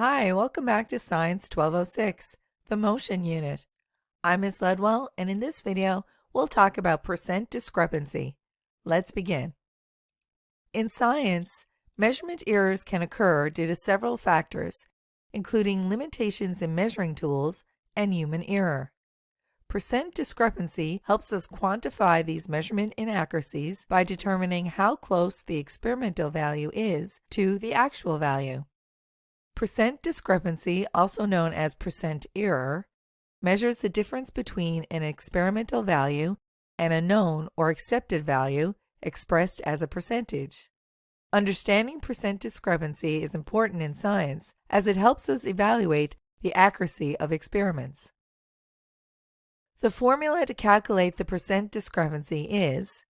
Hi, welcome back to Science 1206, the motion unit. I'm Ms. Ledwell, and in this video, we'll talk about percent discrepancy. Let's begin. In science, measurement errors can occur due to several factors, including limitations in measuring tools and human error. Percent discrepancy helps us quantify these measurement inaccuracies by determining how close the experimental value is to the actual value. Percent discrepancy, also known as percent error, measures the difference between an experimental value and a known or accepted value expressed as a percentage. Understanding percent discrepancy is important in science as it helps us evaluate the accuracy of experiments. The formula to calculate the percent discrepancy is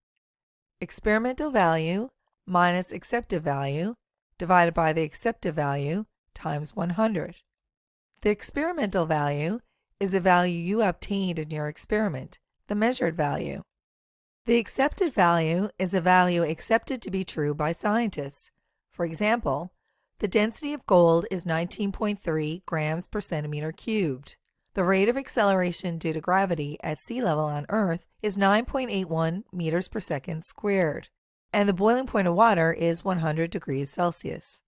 experimental value minus accepted value divided by the accepted value times 100. The experimental value is the value you obtained in your experiment, the measured value. The accepted value is a value accepted to be true by scientists. For example, the density of gold is 19.3 grams per centimeter cubed. The rate of acceleration due to gravity at sea level on Earth is 9.81 meters per second squared, and the boiling point of water is 100 degrees Celsius.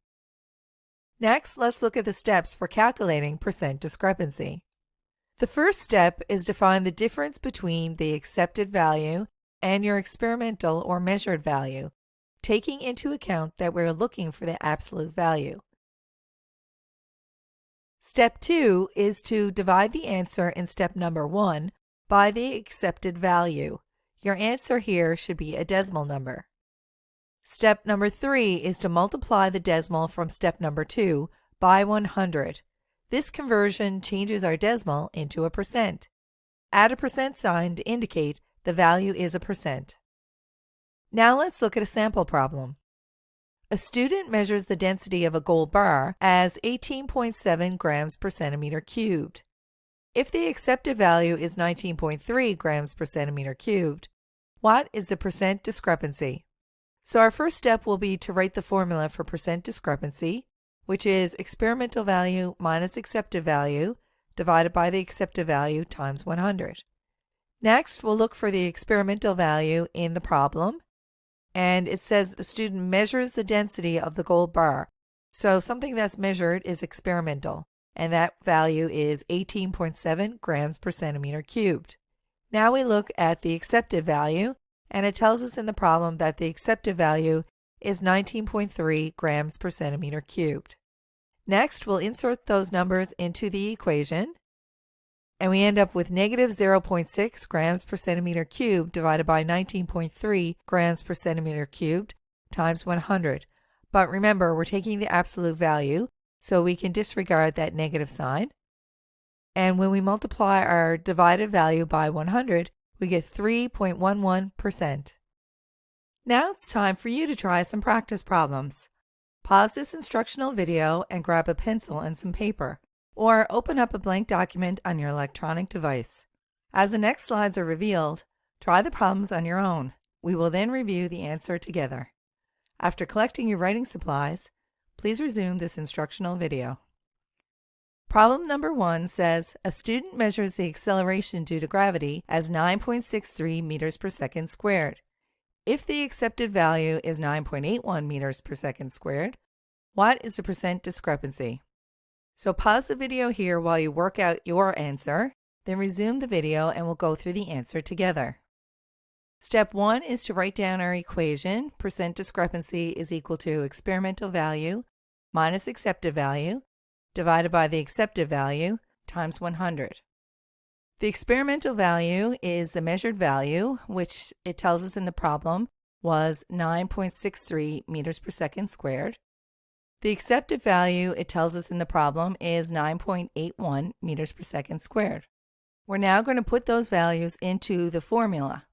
Next, let's look at the steps for calculating percent discrepancy. The first step is to find the difference between the accepted value and your experimental or measured value, taking into account that we're looking for the absolute value. Step 2 is to divide the answer in step number 1 by the accepted value. Your answer here should be a decimal number. Step number 3 is to multiply the decimal from step number 2 by 100. This conversion changes our decimal into a percent. Add a percent sign to indicate the value is a percent. Now let's look at a sample problem. A student measures the density of a gold bar as 18.7 grams per centimeter cubed. If the accepted value is 19.3 grams per centimeter cubed, what is the percent discrepancy? So our first step will be to write the formula for percent discrepancy, which is experimental value minus accepted value divided by the accepted value times 100. Next, we'll look for the experimental value in the problem, and it says the student measures the density of the gold bar. So something that's measured is experimental, and that value is 18.7 grams per centimeter cubed. Now we look at the accepted value, and it tells us in the problem that the accepted value is 19.3 grams per centimeter cubed. Next, we'll insert those numbers into the equation, and we end up with negative 0.6 grams per centimeter cubed divided by 19.3 grams per centimeter cubed times 100. But remember, we're taking the absolute value, so we can disregard that negative sign. And when we multiply our divided value by 100, we get 3.11%. Now it's time for you to try some practice problems. Pause this instructional video and grab a pencil and some paper, or open up a blank document on your electronic device. As the next slides are revealed, try the problems on your own. We will then review the answer together. After collecting your writing supplies, please resume this instructional video. Problem number 1 says a student measures the acceleration due to gravity as 9.63 meters per second squared. If the accepted value is 9.81 meters per second squared, what is the percent discrepancy? So pause the video here while you work out your answer, then resume the video and we'll go through the answer together. Step 1 is to write down our equation. Percent discrepancy is equal to experimental value minus accepted value divided by the accepted value times 100. The experimental value is the measured value, which it tells us in the problem was 9.63 meters per second squared. The accepted value, it tells us in the problem, is 9.81 meters per second squared. We're now going to put those values into the formula.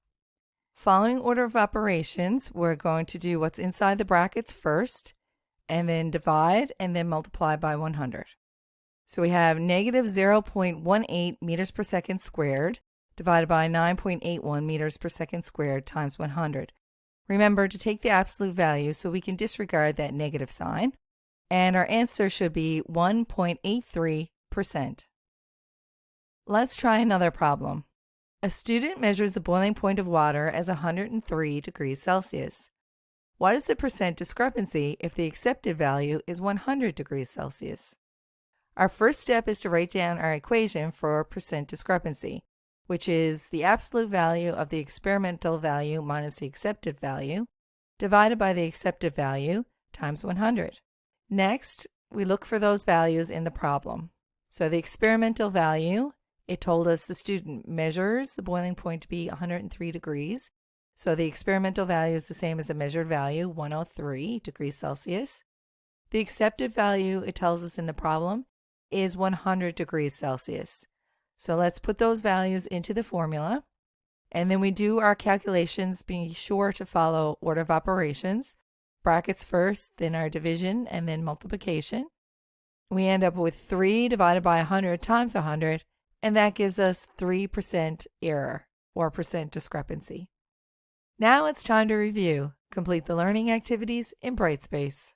Following order of operations, we're going to do what's inside the brackets first, and then divide, and then multiply by 100. So we have negative 0.18 meters per second squared divided by 9.81 meters per second squared times 100. Remember to take the absolute value so we can disregard that negative sign. and our answer should be 1.83%. Let's try another problem. A student measures the boiling point of water as 103 degrees Celsius. What is the percent discrepancy if the accepted value is 100 degrees Celsius? Our first step is to write down our equation for percent discrepancy, which is the absolute value of the experimental value minus the accepted value, divided by the accepted value times 100. Next, we look for those values in the problem. So the experimental value, it told us the student measures the boiling point to be 103 degrees. So the experimental value is the same as the measured value, 103 degrees Celsius. The accepted value, it tells us in the problem, is 100 degrees Celsius. So let's put those values into the formula. And then we do our calculations, being sure to follow order of operations. Brackets first, then our division, and then multiplication. We end up with 3 divided by 100 times 100, and that gives us 3% error, or percent discrepancy. Now it's time to review. Complete the learning activities in Brightspace.